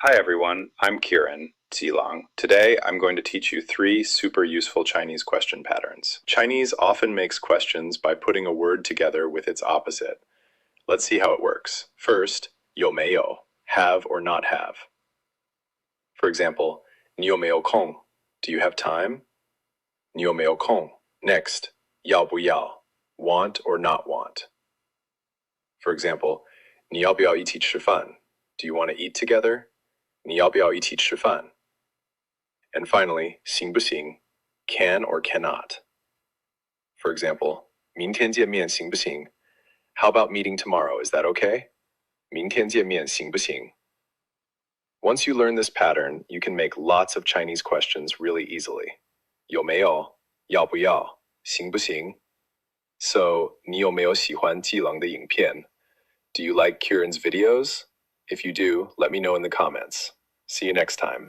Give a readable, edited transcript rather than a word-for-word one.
Hi everyone, I'm Kieran, Zilang. Today I'm going to teach you 3 super useful Chinese question patterns. Chinese often makes questions by putting a word together with its opposite. Let's see how it works. First, 有没有, have or not have. For example, 你有没有空? Do you have time? 你有没有空? Next, 要不要, want or not want. For example, 你要不要一起吃饭? Do you want to eat together? 你要不要一起吃饭? And finally, 行不行, can or cannot. For example, 明天见面行不行? How about meeting tomorrow? Is that okay? 明天见面行不行? Once you learn this pattern, you can make lots of Chinese questions really easily. 有没有? 要不要? 行不行? So, 你有没有喜欢季郎的影片? Do you like Kieran's videos? If you do, let me know in the comments. See you next time.